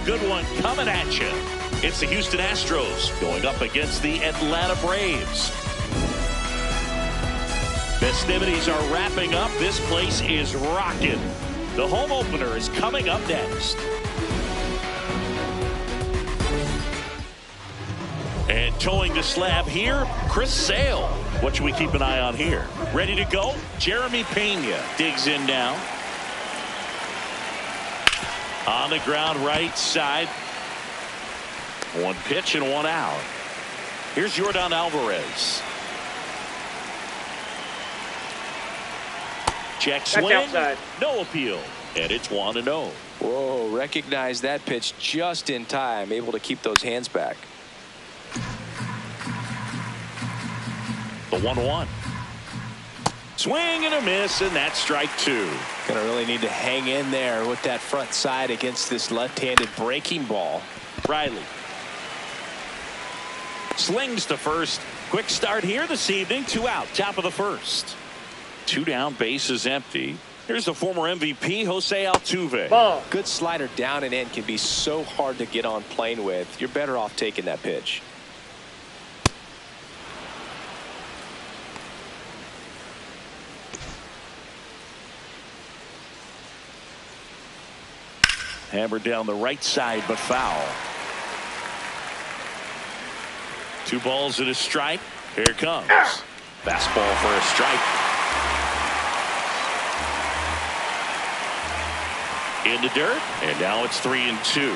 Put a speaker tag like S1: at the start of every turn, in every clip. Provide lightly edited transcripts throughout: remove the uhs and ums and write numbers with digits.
S1: good one coming at you. It's the Houston Astros going up against the Atlanta Braves. Festivities are wrapping up. This place is rocking. The home opener is coming up next. And towing the slab here, Chris Sale. What should we keep an eye on here? Ready to go? Jeremy Pena digs in now. On the ground right side. One pitch and one out. Here's Yordan Alvarez. Check swing. Outside. No appeal. And it's 1-0.
S2: Whoa, recognize that pitch just in time. Able to keep those hands back.
S1: The 1-1. Swing and a miss, and that's strike two.
S2: Gonna really need to hang in there with that front side against this left-handed breaking ball.
S1: Riley slings to first. Quick start here this evening. 2 out, top of the first. 2 down, bases empty. Here's the former MVP, Jose Altuve.
S2: Ball. Good slider down and in can be so hard to get on plane with. You're better off taking that pitch.
S1: Hammered down the right side, but foul. 2 balls and a strike. Here it comes. Fastball for a strike. In the dirt, and now it's 3-2.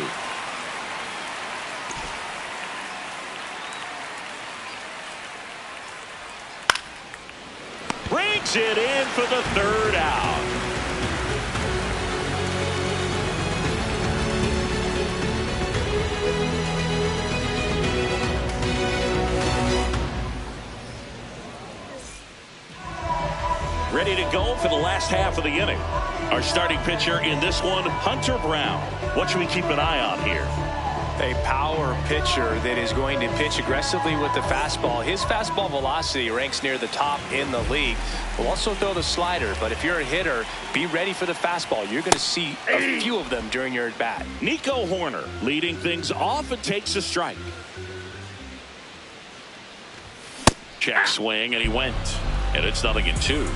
S1: Brings it in for the 3rd out. Ready to go for the last half of the inning. Our starting pitcher in this one, Hunter Brown. What should we keep an eye on here?
S2: A power pitcher that is going to pitch aggressively with the fastball. His fastball velocity ranks near the top in the league. Will also throw the slider, but if you're a hitter, be ready for the fastball. You're going to see a few of them during your at-bat.
S1: Nico Hoerner leading things off and takes a strike. Check swing, and he went. And it's 0-2.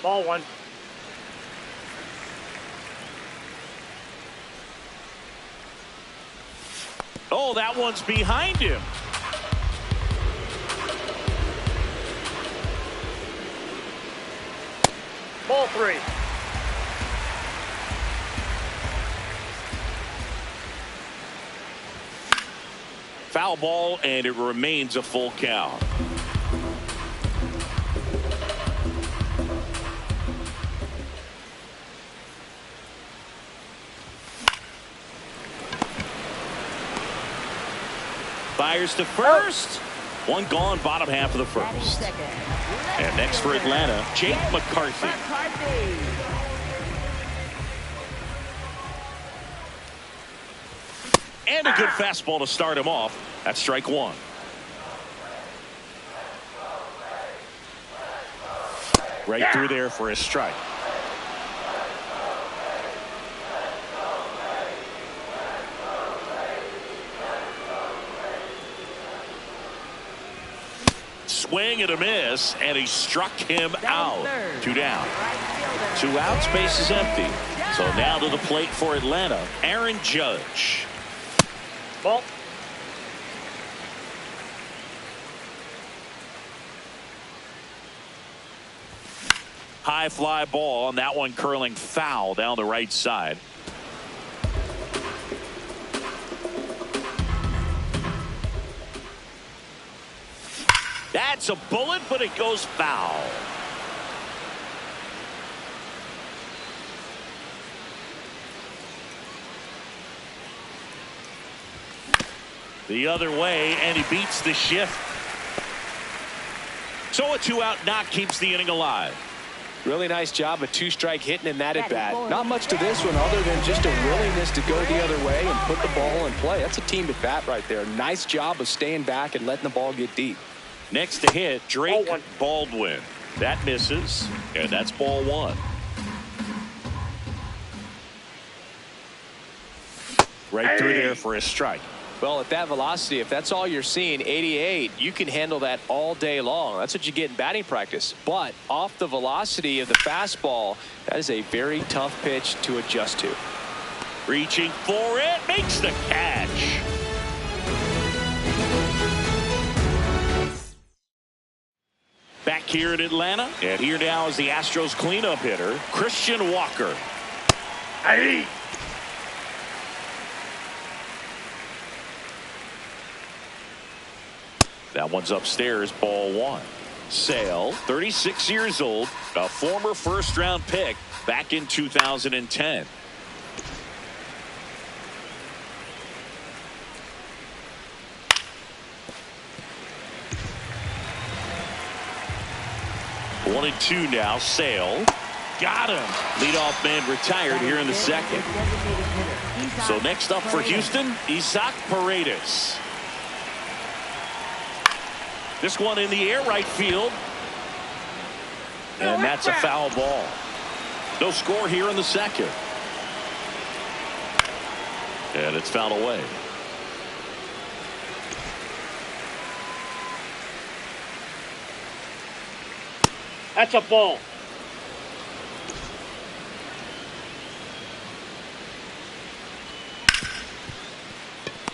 S3: Ball 1.
S1: Oh, that one's behind him.
S3: Ball 3.
S1: Foul ball, and it remains a full count. Fires to first. One gone, bottom half of the first. And next for Atlanta, Jake McCarthy. And a good fastball to start him off. That's strike 1. Right through there for a strike. Swing and a miss, and he struck him out. 2 down. 2 outs, base is empty. So now to the plate for Atlanta, Aaron Judge.
S3: Ball.
S1: High fly ball, and that one curling foul down the right side. That's a bullet, but it goes foul. The other way, and he beats the shift. So a 2-out knock keeps the inning alive.
S2: Really nice job, a 2-strike hitting in that at bat. Not much to this one other than just a willingness to go the other way and put the ball in play. That's a team at bat right there. Nice job of staying back and letting the ball get deep.
S1: Next to hit, Drake Baldwin. That misses, and that's ball one. Right through there for a strike.
S2: Well, at that velocity, if that's all you're seeing, 88, you can handle that all day long. That's what you get in batting practice. But off the velocity of the fastball, that is a very tough pitch to adjust to.
S1: Reaching for it, makes the catch. Back here in Atlanta, and here now is the Astros cleanup hitter, Christian Walker.
S3: Hey.
S1: That one's upstairs, ball one. Sale, 36 years old, a former first-round pick back in 2010. One and two now. Sale. Got him. Leadoff man retired here in the second. So next up for Houston, Isaac Paredes. This one in the air, right field. And that's a foul ball. No score here in the second. And it's fouled away.
S3: That's a ball.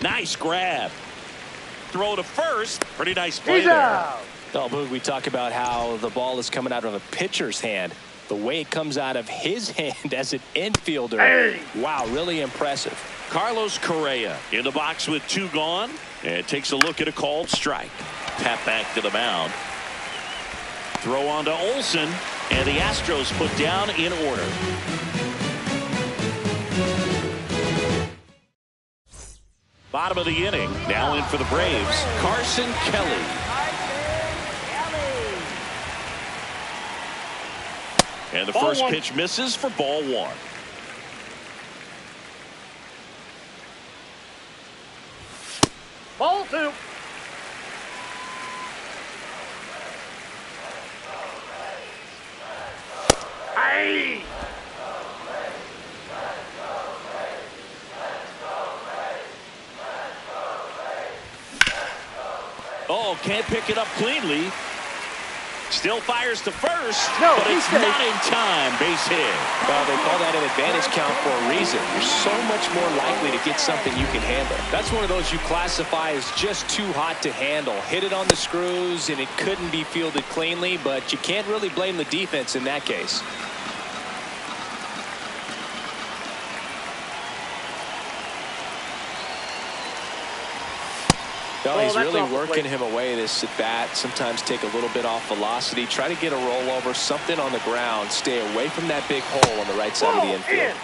S1: Nice grab. Throw to first. Pretty nice play
S3: He's
S1: there.
S3: out.
S2: Oh, Boog, we talk about how the ball is coming out of a pitcher's hand. The way it comes out of his hand as an infielder.
S3: Hey.
S2: Wow, really impressive.
S1: Carlos Correa in the box with two gone. And takes a look at a called strike. Tap back to the mound. Throw on to Olsen. And the Astros put down in order. Bottom of the inning. Now in for the Braves, Carson Kelly. And the
S3: Ball
S1: first
S3: one.
S1: pitch misses for ball one.
S3: Ball two. Hey.
S1: Oh, can't pick it up cleanly. Still fires to first,
S3: No,
S1: but
S3: he's
S1: it's
S3: safe.
S1: not in time. Base hit.
S2: Well, they call that an advantage count for a reason. You're so much more likely to get something you can handle. That's one of those you classify as just too hot to handle. Hit it on the screws, and it couldn't be fielded cleanly, but you can't really blame the defense in that case. No, he's
S3: that's
S2: really
S3: off the
S2: working
S3: plate.
S2: him away this at bat. Sometimes take a little bit off velocity. Try to get a rollover, something on the ground. Stay away from that big hole on the right side of the infield.
S3: In.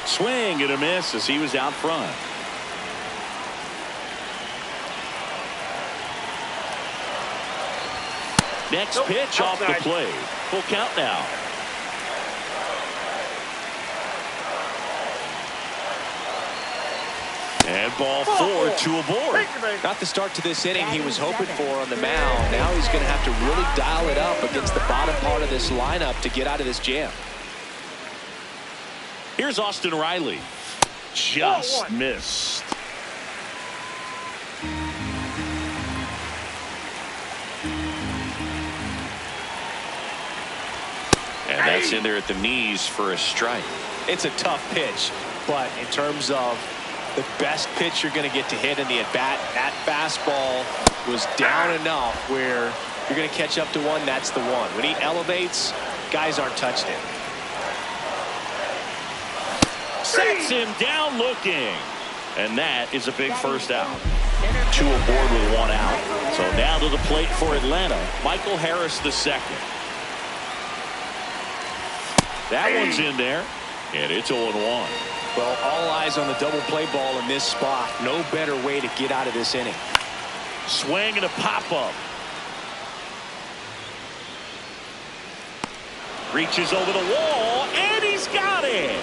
S1: Swing and a miss as he was out front. Next
S3: Nope,
S1: pitch off the
S3: outside.
S1: plate. Full count now. And ball four, two aboard.
S3: Thank you, baby.
S2: Not the start to this inning he was hoping for on the mound. Now he's going to have to really dial it up against the bottom part of this lineup to get out of this jam.
S1: Here's Austin Riley. Just missed. And that's in there at the knees for a strike.
S2: It's a tough pitch, but in terms of the best pitch you're going to get to hit in the at-bat, that fastball was down enough where you're going to catch up to one. That's the one. When he elevates, guys aren't touching him.
S1: Sets him down looking. And that is a big first out. Two aboard with one out. So now to the plate for Atlanta, Michael Harris II. That one's in there. And it's 0-1.
S2: Well, all eyes on the double play ball in this spot. No better way to get out of this inning.
S1: Swing and a pop-up. Reaches over the wall, and he's got it.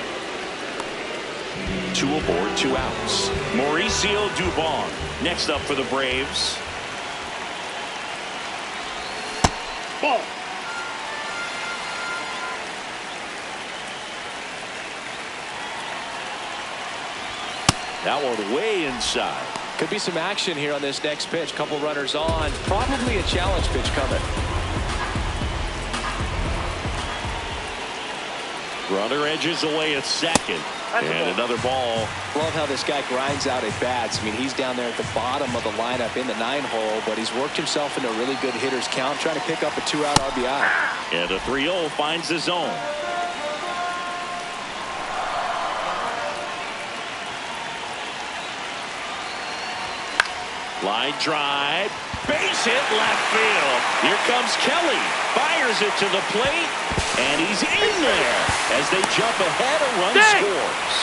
S1: Two aboard, 2 outs. Mauricio Dubon next up for the Braves.
S3: Ball.
S1: That one way inside.
S2: Could be some action here on this next pitch. Couple runners on. Probably a challenge pitch coming.
S1: Runner edges away at second. And another ball.
S2: Love how this guy grinds out at bats. I mean, he's down there at the bottom of the lineup in the 9-hole, but he's worked himself into a really good hitter's count, trying to pick up a 2-out RBI.
S1: And a 3-0 finds the zone. Line drive. Base hit left field. Here comes Kelly. Fires it to the plate. And he's in there as they jump ahead. A run scores.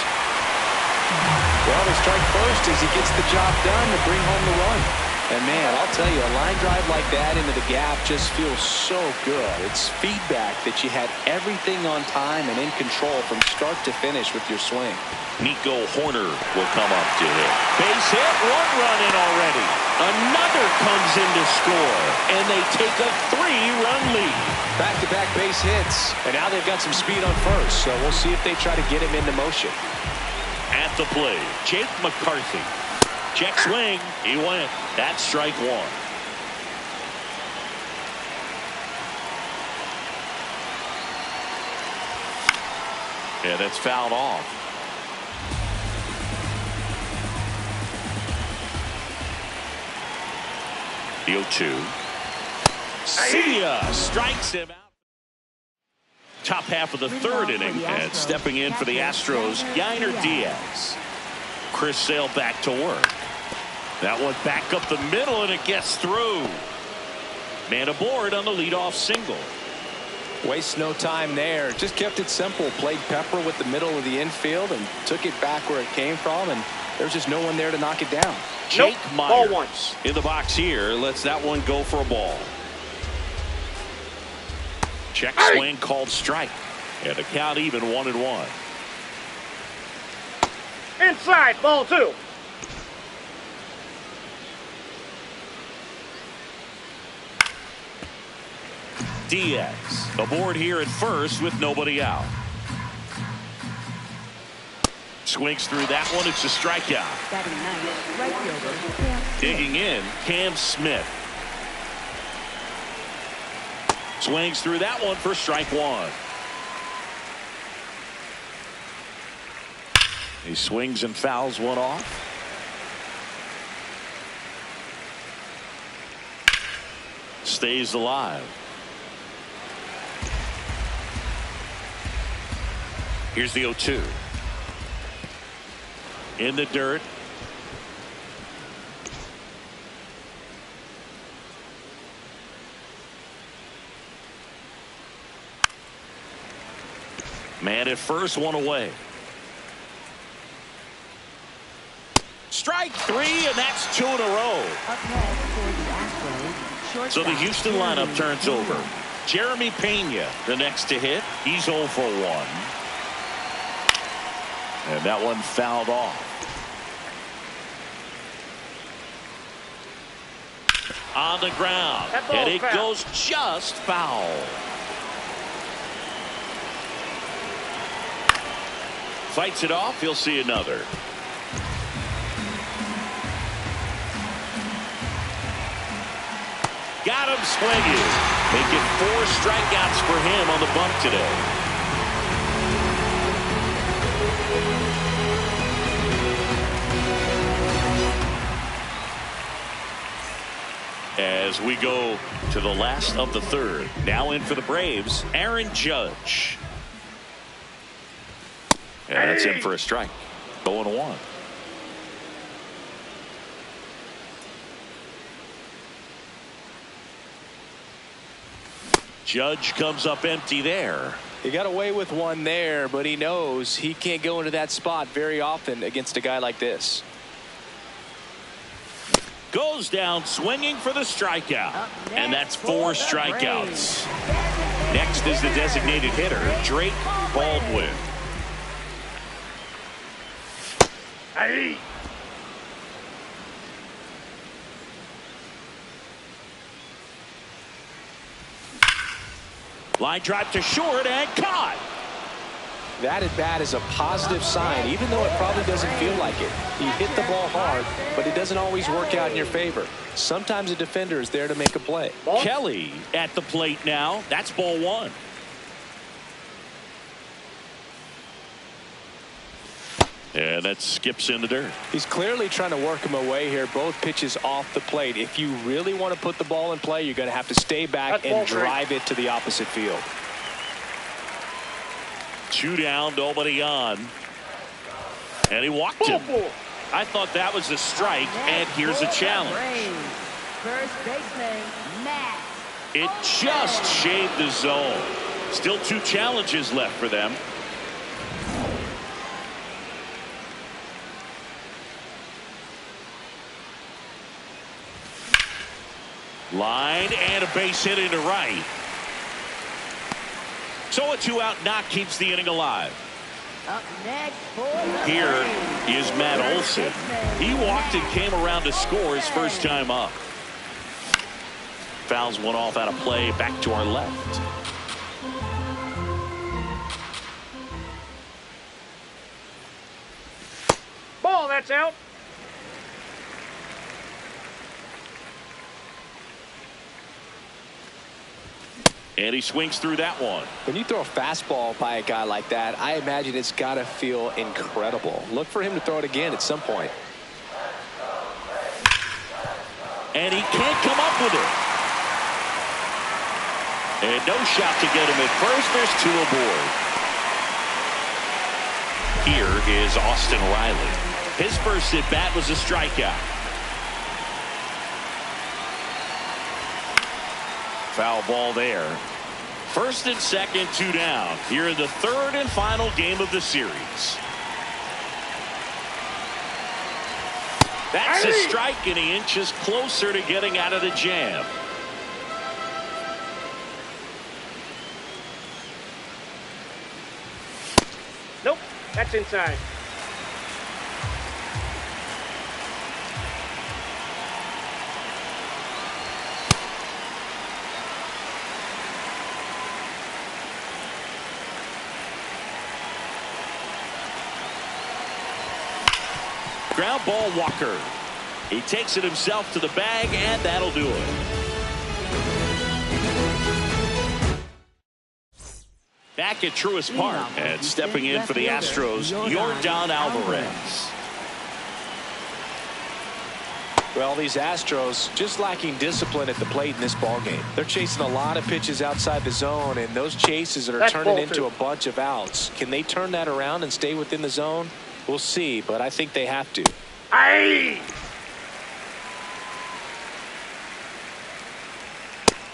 S2: Well, they strike first as he gets the job done to bring home the run. And man, I'll tell you, a line drive like that into the gap just feels so good. It's feedback that you had everything on time and in control from start to finish with your swing.
S1: Nico Hoerner will come up to hit. Base hit, 1 run in already. Another comes in to score, and they take a 3-run lead.
S2: Back-to-back base hits, and now they've got some speed on first, so we'll see if they try to get him into motion.
S1: At the plate, Jake McCarthy. Check swing. He went. That's strike 1. And it's fouled off. The 0-2. See ya. Strikes him out. Top half of the 3rd inning, and stepping in for the Astros, Yainer Diaz. Chris Sale back to work. That one back up the middle, and it gets through. Man aboard on the leadoff single.
S2: Waste no time there. Just kept it simple. Played pepper with the middle of the infield and took it back where it came from, and there's just no one there to knock it down.
S1: Jake Myers
S3: Ball 1.
S1: in the box here. Lets that one go for a ball. Check swing called strike. And the count even 1-1.
S3: Inside. Ball 2.
S1: Diaz aboard here at first with nobody out. Swings through that one. It's a strikeout. Digging in, Cam Smith. Swings through that one for strike 1. He swings and fouls one off. Stays alive. Here's the 0-2. In the dirt. Man at first, 1 away. Strike 3, and that's 2 in a row. So the Houston lineup turns over. Jeremy Pena, the next to hit. He's 0 for 1. And that one fouled off. On the ground. And it goes just foul. Fights it off. He'll see another. Got him swinging. Making 4 strikeouts for him on the bump today. As we go to the last of the 3rd. Now in for the Braves, Aaron Judge. And that's in for a strike. 0-1. Judge comes up empty there.
S2: He got away with one there, but he knows he can't go into that spot very often against a guy like this.
S1: Goes down swinging for the strikeout. And that's 4 strikeouts. Next is the designated hitter, Drake Baldwin.
S3: Aye.
S1: Line drive to short and caught.
S2: That at bat is a positive sign, even though it probably doesn't feel like it. He hit the ball hard, but it doesn't always work out in your favor. Sometimes a defender is there to make a play.
S3: Ball.
S1: Kelly at the plate now. That's ball one. And that skips in the dirt.
S2: He's clearly trying to work him away here. Both pitches off the plate. If you really want to put the ball in play, you're going to have to stay back
S3: That's
S2: and
S3: ball
S2: drive it to the opposite field.
S1: 2 down, nobody on. And he walked him.
S3: Ball.
S1: I thought that was a strike, and here's a challenge.
S4: First baseman, Matt.
S1: It just shaved the zone. Still 2 challenges left for them. Line and a base hit into right. So a 2-out knock keeps the inning alive.
S4: Up next for the
S1: Here
S4: Braves.
S1: is Matt Olson. He walked and came around to score his first time up. Fouls one off out of play, back to our left.
S3: Ball, that's out.
S1: And he swings through that one.
S2: When you throw a fastball by a guy like that, I imagine it's got to feel incredible. Look for him to throw it again at some point.
S1: And he can't come up with it. And no shot to get him at first. There's 2 aboard. Here is Austin Riley. His first at bat was a strikeout. Foul ball there. First and second, 2 down. Here in the 3rd and final game of the series. That's a strike, and he inches closer to getting out of the jam.
S3: Nope, that's inside.
S1: Ground ball, Walker. He takes it himself to the bag, and that'll do it. Back at Truist Park, and stepping in for the Astros, Yordan Alvarez.
S2: Well, these Astros just lacking discipline at the plate in this ballgame. They're chasing a lot of pitches outside the zone, and those chases are turning into a bunch of outs. Can they turn that around and stay within the zone? We'll see, but I think they have to.
S3: Aye.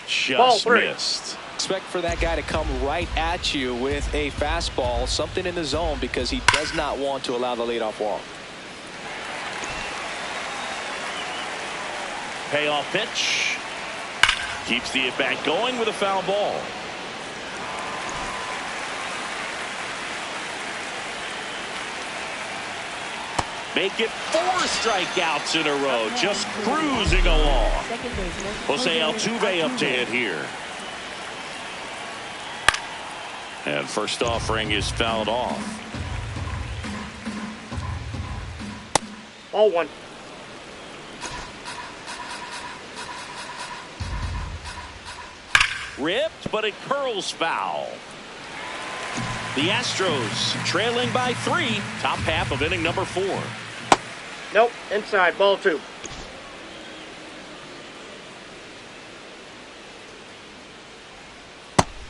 S1: Just missed.
S2: Expect for that guy to come right at you with a fastball, something in the zone, because he does not want to allow the leadoff walk.
S1: Payoff pitch. Keeps the at-bat going with a foul ball. Make it 4 strikeouts in a row, just cruising along. Jose Altuve up to hit here. And first offering is fouled off.
S3: Ball 1.
S1: Ripped, but it curls foul. The Astros trailing by 3, top half of inning number 4.
S3: Nope, inside. Ball 2.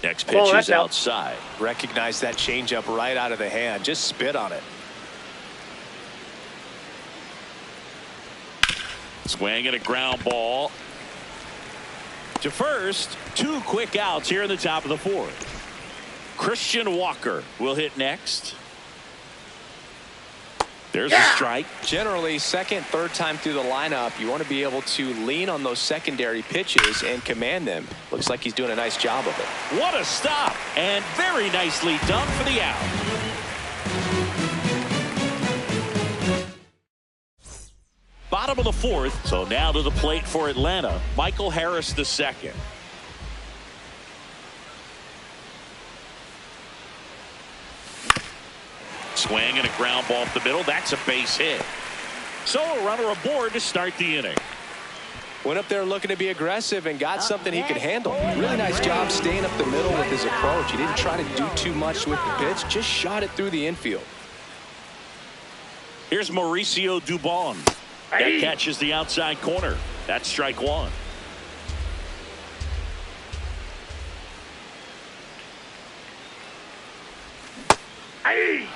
S1: Next pitch is outside.
S2: Recognize that changeup right out of the hand. Just spit on it.
S1: Swing and a ground ball. To first, 2 quick outs here in the top of the 4th. Christian Walker will hit next. There's a strike.
S2: Generally, second, third time through the lineup, you want to be able to lean on those secondary pitches and command them. Looks like he's doing a nice job of it.
S1: What a stop, and very nicely done for the out. bottom of the fourth. So now to the plate for Atlanta, Michael Harris II. Swing and a ground ball off the middle. That's a base hit. So a runner aboard to start the inning.
S2: Went up there looking to be aggressive and got something he could handle. Really nice job staying up the middle with his approach. He didn't try to do too much with the pitch, just shot it through the infield.
S1: Here's Mauricio Dubon. That catches the outside corner. That's strike one.
S3: Hey!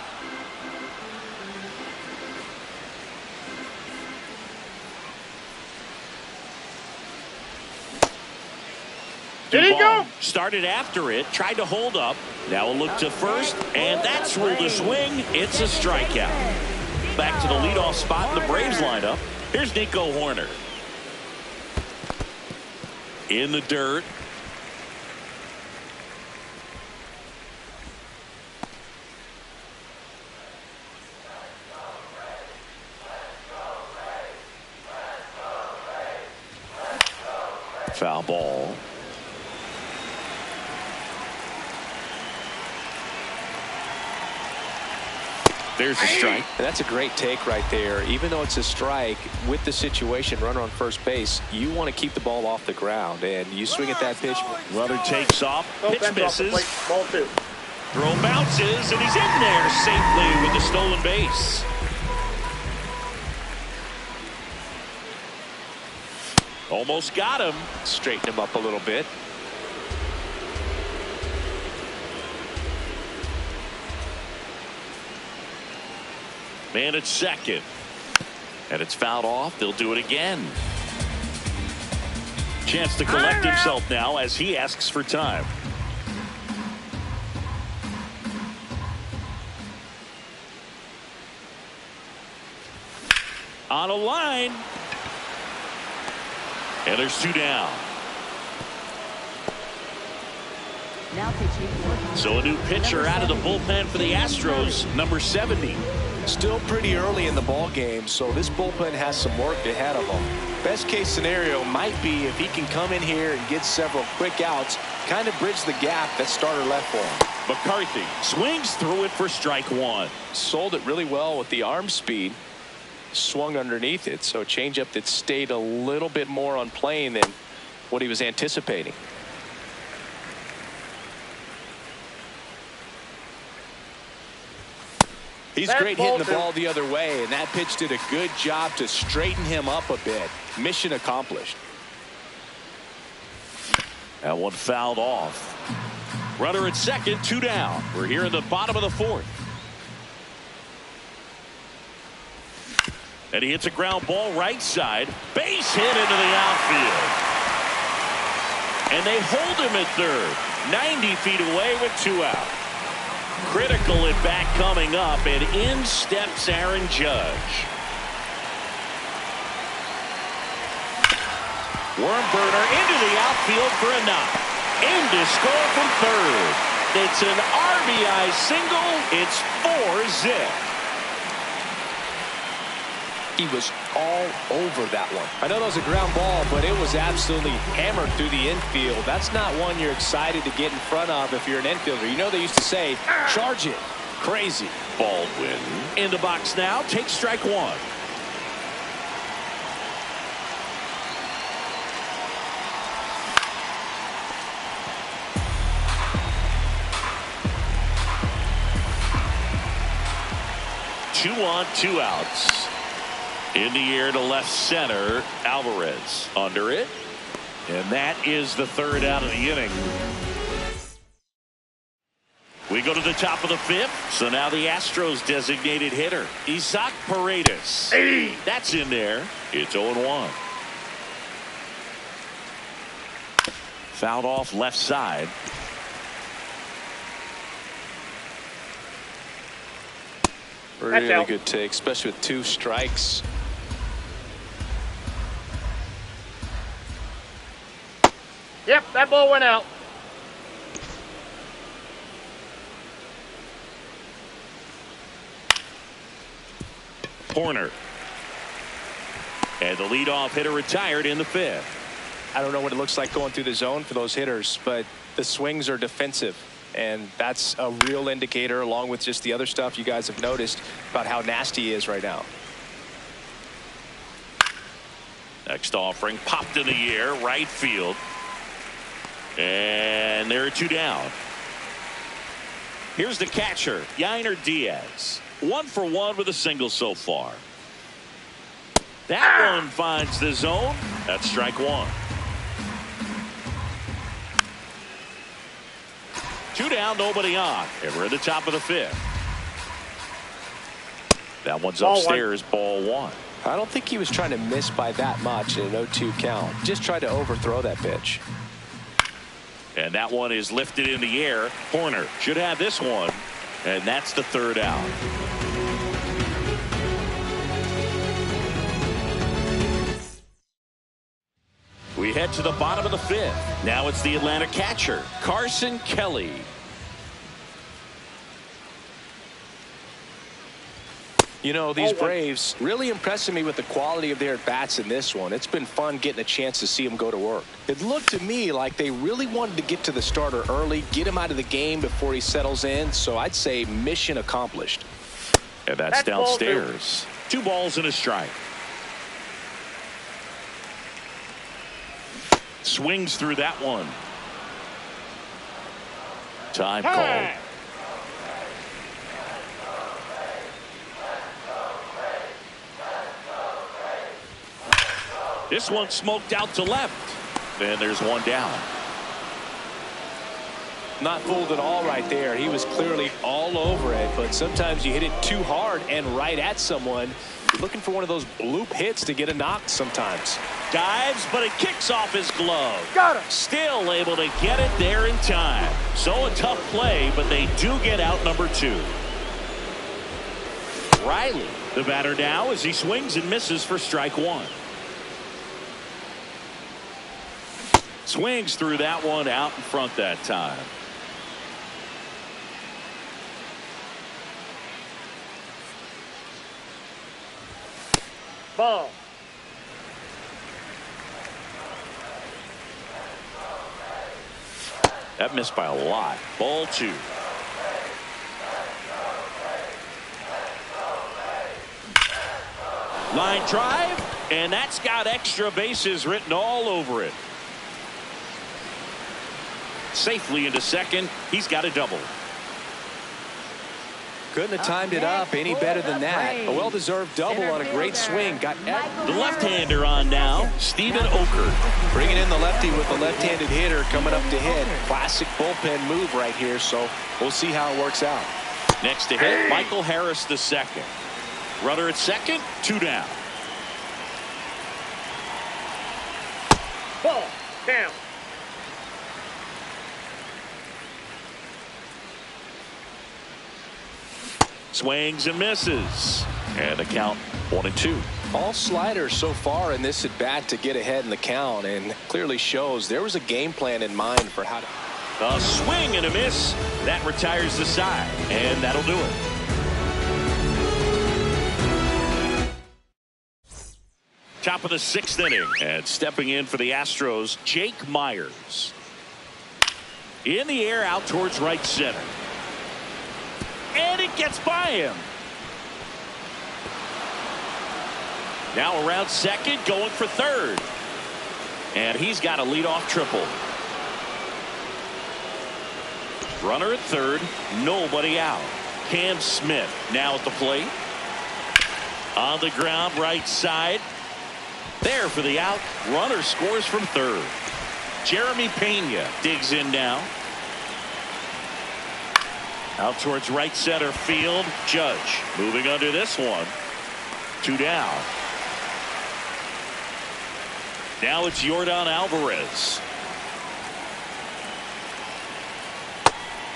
S3: Did he go?
S1: Started after it, tried to hold up. Now a look to first, and that's ruled a swing. It's a strikeout. Back to the leadoff spot in the Braves lineup. Here's Nico Hoerner. In the dirt. Foul ball. There's a strike.
S2: And that's a great take right there. Even though it's a strike, with the situation, runner on first base, you want to keep the ball off the ground. And you swing at that pitch.
S1: Runner takes off. Pitch misses.
S3: Ball two.
S1: Throw bounces, and he's in there safely with the stolen base. Almost got him.
S2: Straighten him up a little bit.
S1: Man at second. And it's fouled off. They'll do it again. Chance to collect himself now as he asks for time. On a line. And there's two down.
S4: Now pitching.
S1: So a new pitcher out of the bullpen for the Astros, number 70.
S2: Still pretty early in the ball game, so this bullpen has some work ahead of them. Best case scenario might be if he can come in here and get several quick outs, kind of bridge the gap that starter left for him.
S1: McCarthy swings through it for strike one.
S2: Sold it really well with the arm speed. Swung underneath it, so a changeup that stayed a little bit more on plane than what he was anticipating. He's great hitting the ball the other way, and that pitch did a good job to straighten him up a bit. Mission accomplished.
S1: That one fouled off. Runner at second, two down. We're here in the bottom of the fourth. And he hits a ground ball right side. Base hit into the outfield. And they hold him at third. 90 feet away with two out. Critical at bat coming up, and in steps Aaron Judge. Worm burner into the outfield for a knock. In to score from third. It's an RBI single. It's 4-zip.
S2: He was all over that one. I know that was a ground ball, but it was absolutely hammered through the infield. That's not one you're excited to get in front of if you're an infielder. You know they used to say, charge it. Crazy.
S1: Baldwin in the box now. Takes strike one. Two on, two outs. In the air to left center, Alvarez under it. And that is the third out of the inning. We go to the top of the fifth. So now the Astros designated hitter, Isaac Paredes.
S3: Hey!
S1: That's in there. It's 0-1. Fouled off left side.
S2: Really good take, especially with two strikes.
S3: Yep, that ball went out.
S1: Corner. And the leadoff hitter retired in the 5th.
S2: I don't know what it looks like going through the zone for those hitters, but the swings are defensive. And that's a real indicator, along with just the other stuff you guys have noticed about how nasty he is right now.
S1: Next offering popped in the air, right field. And there are 2 down. Here's the catcher, Yainer Diaz. 1 for 1 with a single so far. That one finds the zone. That's strike 1. 2 down, nobody on. And we're at the top of the 5th. That one's upstairs, ball 1.
S2: I don't think he was trying to miss by that much in an 0-2 count. Just tried to overthrow that pitch.
S1: And that one is lifted in the air. Horner should have this one. And that's the 3rd out. We head to the bottom of the 5th. Now it's the Atlanta catcher, Carson Kelly.
S2: You know, these Braves really impressing me with the quality of their at-bats in this one. It's been fun getting a chance to see them go to work. It looked to me like they really wanted to get to the starter early, get him out of the game before he settles in. So I'd say mission accomplished.
S1: And that's downstairs. 2 balls and a strike. Swings through that one. Time called. This one smoked out to left. And there's 1 down.
S2: Not fooled at all right there. He was clearly all over it, but sometimes you hit it too hard and right at someone. You're looking for one of those bloop hits to get a knock sometimes.
S1: Dives, but it kicks off his glove.
S3: Got him.
S1: Still able to get it there in time. So a tough play, but they do get out number 2. Riley, the batter now, as he swings and misses for strike 1. Swings through that one out in front that time.
S3: Ball.
S1: That missed by a lot. Ball 2. Line drive, and that's got extra bases written all over it. Safely into second. He's got a double.
S2: Couldn't have timed it up any better than that. A well-deserved double on a great swing. Got
S1: the left-hander on now, Steven Okert.
S2: Bringing in the lefty with the left-handed hitter coming up to hit. Classic bullpen move right here, so we'll see how it works out.
S1: Next to hit, Michael Harris the second. Runner at second, 2 down.
S3: Ball. Down.
S1: Swings and misses. And the count 1-2.
S2: All sliders so far in this at bat to get ahead in the count, and clearly shows there was a game plan in mind for how to.
S1: A swing and a miss. That retires the side. And that'll do it. Top of the 6th inning. And stepping in for the Astros, Jake Myers. In the air out towards right center. And it gets by him. Now around second, going for third. And he's got a leadoff triple. Runner at third, nobody out. Cam Smith now at the plate. On the ground, right side. There for the out. Runner scores from third. Jeremy Pena digs in now. Out towards right center field. Judge moving under this one. 2 down. Now it's Yordan Alvarez.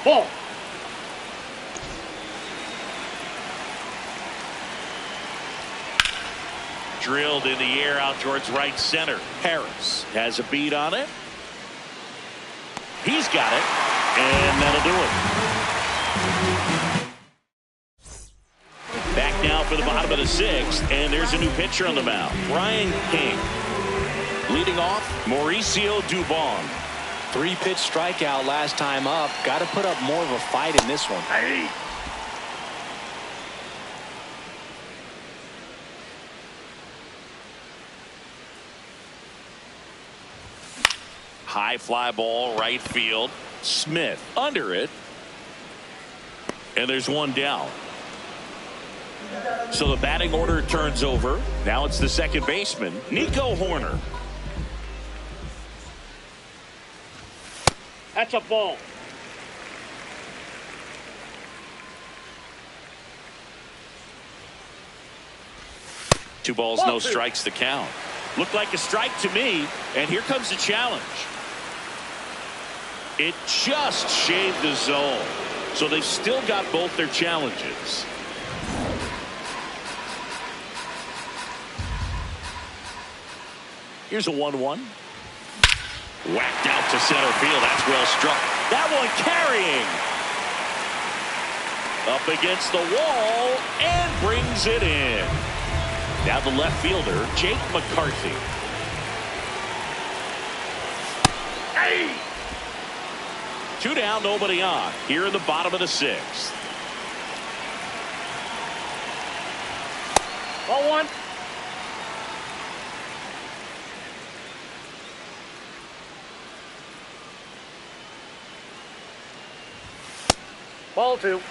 S3: Ball.
S1: Drilled in the air out towards right center. Harris has a beat on it. He's got it. And that'll do it. Back now top of the bottom of the sixth, and there's a new pitcher on the mound, Brian King. Leading off, Mauricio Dubon.
S2: 3-pitch strikeout last time up. Got to put up more of a fight in this one.
S1: High fly ball, right field. Smith under it. And there's one down. So the batting order turns over. Now it's the second baseman, Nico Hoerner.
S3: That's a ball.
S1: Two balls, no strikes the count. Looked like a strike to me, and here comes the challenge. It just shaved the zone, so they've still got both their challenges. Here's a 1-1. Whacked out to center field. That's well struck. That one carrying. Up against the wall and brings it in. Now the left fielder, Jake McCarthy.
S3: Hey!
S1: 2 down, nobody on. Here in the bottom of the sixth.
S3: Ball 1. Ball 2.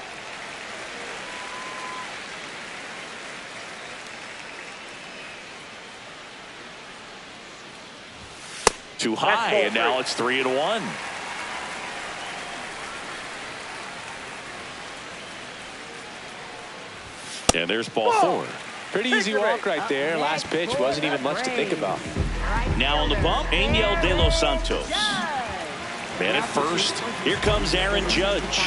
S1: Too high, and now it's 3-1. And there's ball 4.
S2: Pretty easy walk right there. Last pitch wasn't even much to think about.
S1: Now on the bump, Angel De Los Santos. Man at first. Here comes Aaron Judge.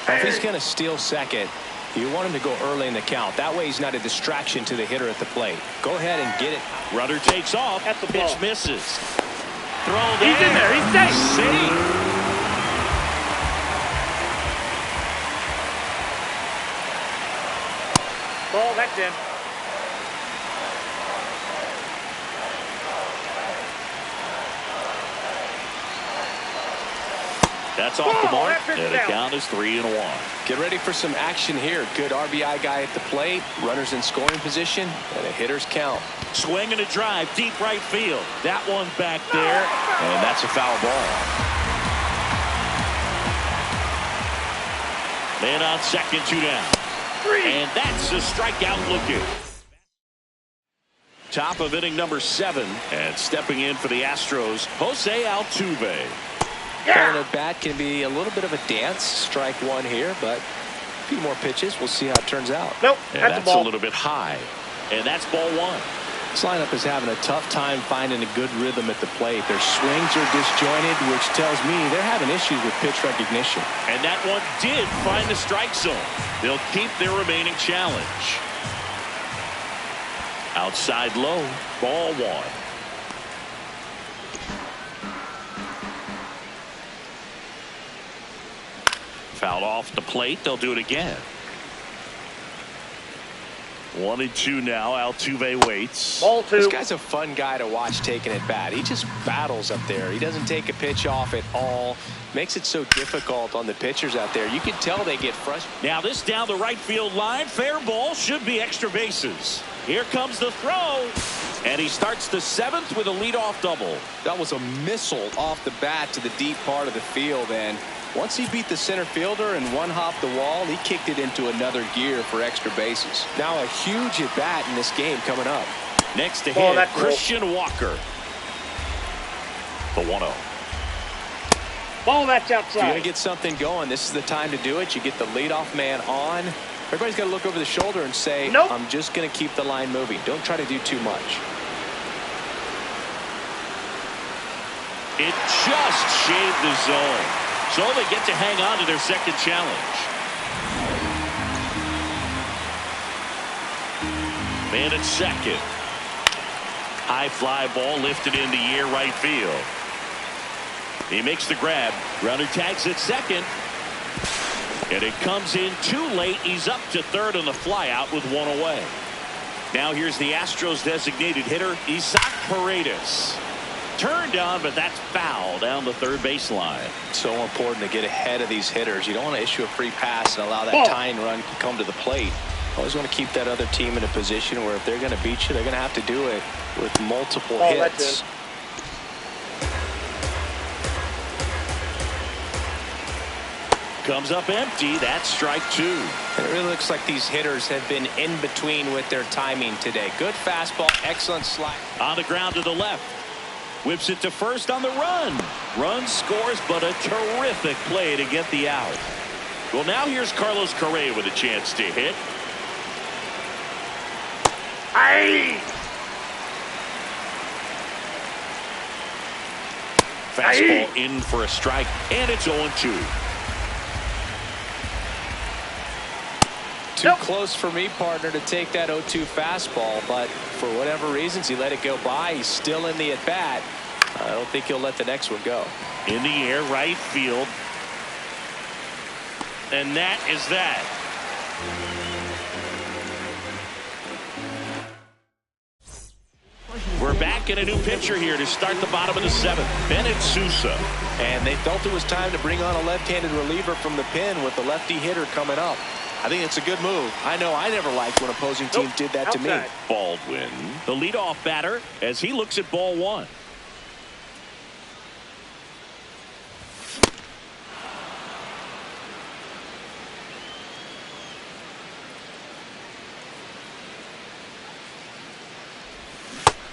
S2: If he's going to steal second, you want him to go early in the count. That way he's not a distraction to the hitter at the plate. Go ahead and get it.
S1: Runner takes off.
S3: At the
S1: Pitch
S3: ball.
S1: misses. Thrown in.
S3: He's in there. He's safe.
S1: Safe.
S3: Ball, that's in.
S1: That's off the
S3: Ball,
S1: mark.
S3: that's it
S1: And the
S3: down.
S1: count is 3-1.
S2: Get ready for some action here. Good RBI guy at the plate. Runners in scoring position. And a hitter's count.
S1: Swing and a drive. Deep right field. That one back there. And that's a foul ball. Man on second, 2 down.
S3: 3.
S1: And that's a strikeout looking. Top of inning number 7. And stepping in for the Astros, Jose Altuve.
S2: Calling a bat can be a little bit of a dance. Strike 1 here, but a few more pitches. We'll see how it turns out.
S3: Nope,
S1: And
S3: that's a
S1: that's
S3: ball.
S1: a little bit high. And that's ball 1.
S2: This lineup is having a tough time finding a good rhythm at the plate. Their swings are disjointed, which tells me they're having issues with pitch recognition.
S1: And that one did find the strike zone. They'll keep their remaining challenge. Outside low, ball 1. Fouled off the plate. They'll do it again. 1-2 now. Altuve waits.
S3: Ball
S2: This
S3: 2.
S2: guy's a fun guy to watch taking at bat. He just battles up there. He doesn't take a pitch off at all. Makes it so difficult on the pitchers out there. You can tell they get frustrated.
S1: Now this down the right field line. Fair ball. Should be extra bases. Here comes the throw. And he starts the 7th with a leadoff double.
S2: That was a missile off the bat to the deep part of the field. And once he beat the center fielder and one-hopped the wall, he kicked it into another gear for extra bases. Now a huge at-bat in this game coming up.
S1: Next to
S3: Ball,
S1: hit,
S3: that's
S1: Christian Walker. The 1-0.
S3: Ball, that's
S2: If you're going to
S3: outside.
S2: get something going, this is the time to do it. You get the leadoff man on. Everybody's got to look over the shoulder and say,
S3: Nope.
S2: I'm just going to keep the line moving. Don't try to do too much.
S1: It just shaved the zone. So they get to hang on to their second challenge. Man at second. High fly ball lifted in the air right field. He makes the grab. Runner tags at second. And it comes in too late. He's up to third on the flyout with one away. Now here's the Astros designated hitter, Isaac Paredes. Turned on, but that's foul down the third baseline.
S2: So important to get ahead of these hitters. You don't want to issue a free pass and allow that tying run to come to the plate. Always want to keep that other team in a position where if they're going to beat you, they're going to have to do it with multiple hits.
S1: Comes up empty. That's strike two.
S2: And it really looks like these hitters have been in between with their timing today. Good fastball, excellent slide.
S1: On the ground to the left. Whips it to first on the run. Run scores, but a terrific play to get the out. Well, now here's Carlos Correa with a chance to hit.
S3: Aye.
S1: Fastball in for a strike, and it's 0-2.
S2: Too close for me, partner, to take that 0-2 fastball, but for whatever reasons, he let it go by. He's still in the at-bat. I don't think he'll let the next one go.
S1: In the air, right field. And that is that. We're back in a new pitcher here to start the bottom of the seventh. Bennett Sousa.
S2: And they felt it was time to bring on a left-handed reliever from the pen with the lefty hitter coming up. I think it's a good move. I know I never liked when opposing teams did that to me.
S1: Baldwin, the leadoff batter, as he looks at ball one.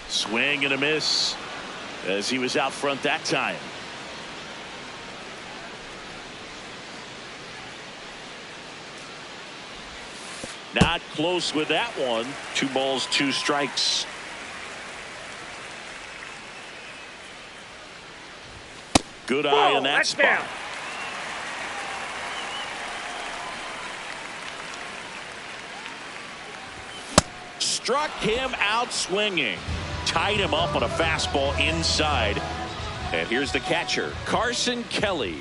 S1: Swing and a miss as he was out front that time. Not close with that one. 2 balls, 2 strikes. Good eye on that spot.
S3: Down.
S1: Struck him out swinging. Tied him up on a fastball inside. And here's the catcher, Carson Kelly.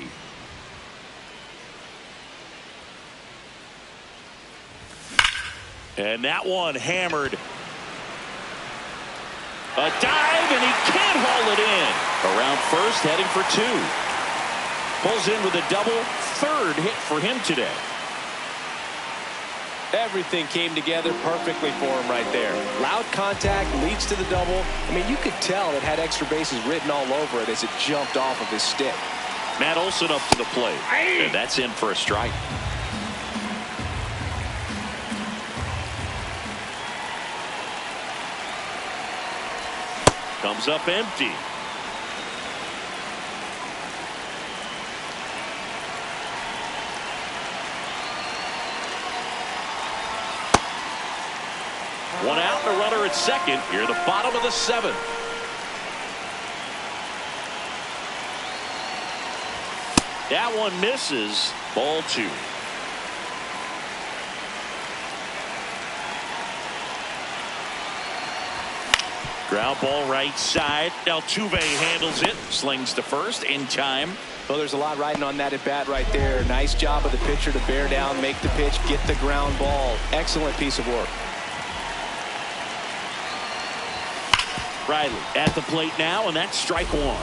S1: And that one hammered. A dive, and he can't haul it in. Around first, heading for 2. Pulls in with a double, 3rd hit for him today.
S2: Everything came together perfectly for him right there. Loud contact leads to the double. I mean, you could tell it had extra bases written all over it as it jumped off of his stick.
S1: Matt Olson up to the plate. And that's in for a strike. Comes up empty. One out and a runner at second. Here at the bottom of the 7th. That one misses. Ball 2. Ground ball right side. Altuve handles it. Slings to first in time.
S2: Well, there's a lot riding on that at bat right there. Nice job of the pitcher to bear down, make the pitch, get the ground ball. Excellent piece of work.
S1: Riley at the plate now, and that's strike 1.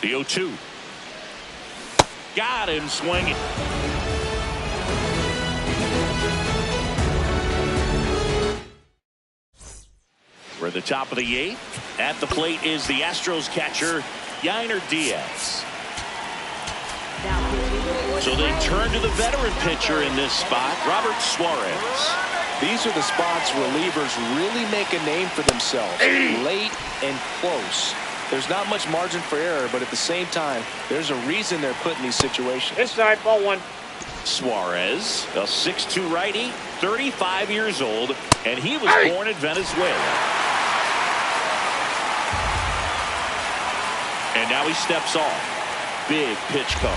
S1: The 0-2. Got him swinging. We're at the top of the 8th. At the plate is the Astros catcher, Yainer Diaz. So they turn to the veteran pitcher in this spot, Robert Suarez.
S2: These are the spots relievers really make a name for themselves. Late and close. There's not much margin for error, but at the same time, there's a reason they're put in these situations.
S3: Inside, ball 1.
S1: Suarez, a 6'2" righty, 35 years old, and he was born in Venezuela. And now he steps off. Big pitch coming.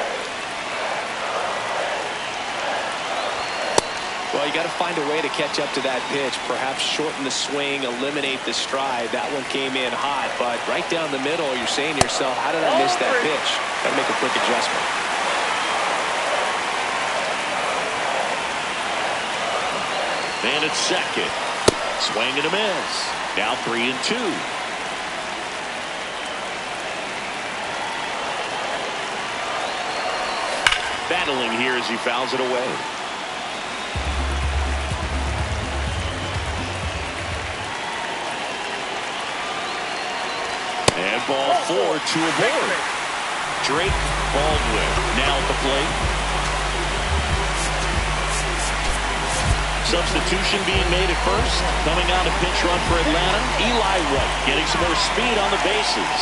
S2: you got to find a way to catch up to that pitch. Perhaps shorten the swing, eliminate the stride. That one came in hot, but right down the middle, you're saying to yourself, how did I miss that pitch? Got to make a quick adjustment.
S1: And it's second. Swing and a miss. Now 3-2. Battling here as he fouls it away. And ball 4, 2 aboard. Drake Baldwin now at the plate. Substitution being made at first. Coming on a pinch run for Atlanta. Eli White getting some more speed on the bases.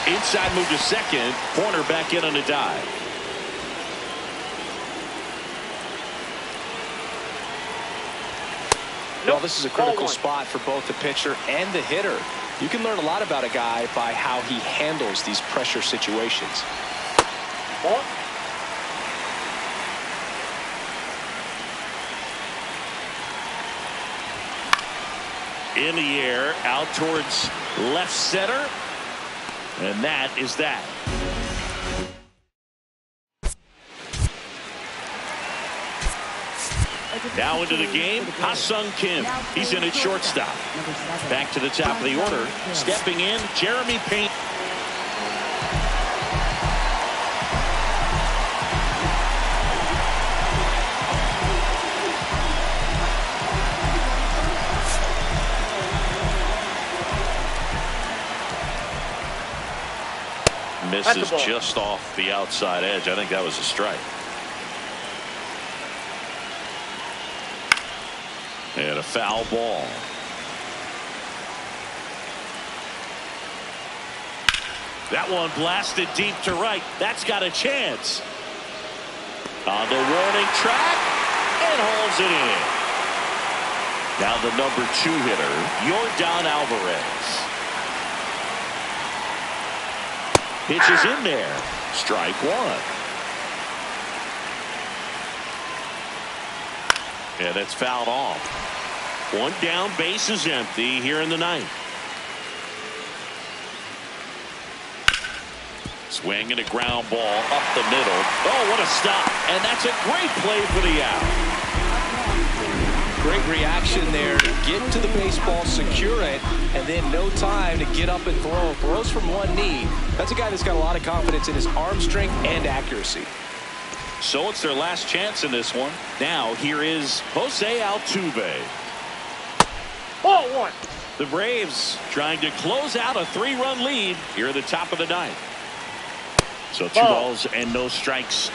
S1: Inside move to second. Corner back in on a dive.
S2: Well, this is a critical spot for both the pitcher and the hitter. You can learn a lot about a guy by how he handles these pressure situations.
S3: Ball.
S1: In the air, out towards left center. And that is that. Now into the game, Ha-Sung Kim. He's in at shortstop. Back to the top of the order. Stepping in, Jeremy Payne. Misses just off the outside edge. I think that was a strike. And a foul ball. That one blasted deep to right. That's got a chance. On the warning track and hauls it in. Now the number 2 hitter, Yordan Alvarez. Pitch is in there. Strike 1. And that's fouled off. One down, base is empty here in the ninth. Swing and a ground ball up the middle. Oh, what a stop. And that's a great play for the out.
S2: Great reaction there to get to the baseball, secure it, and then no time to get up and throw. Throws from one knee. That's a guy that's got a lot of confidence in his arm strength and accuracy.
S1: So it's their last chance in this one. Now here is Jose Altuve.
S3: Ball 1.
S1: The Braves trying to close out a 3-run lead here at the top of the ninth. So 2 balls and no strikes.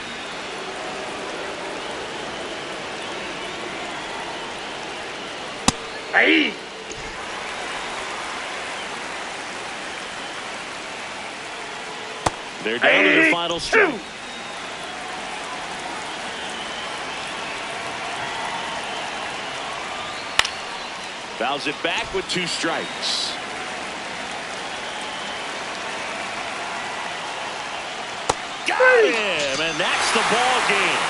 S3: Hey.
S1: They're down to the final strike. Fouls it back with 2 strikes. Got him, and that's the ball game.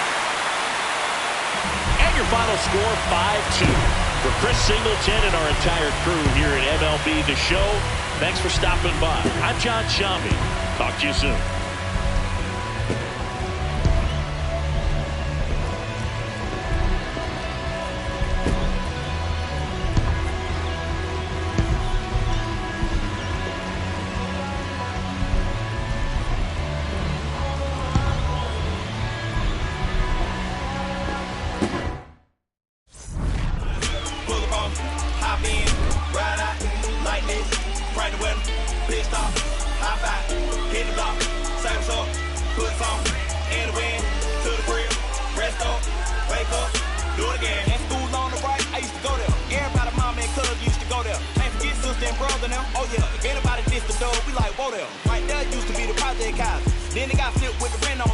S1: And your final score, 5-2. For Chris Singleton and our entire crew here at MLB The Show, thanks for stopping by. I'm John Shambi. Talk to you soon.
S5: Then they got flipped with the rent on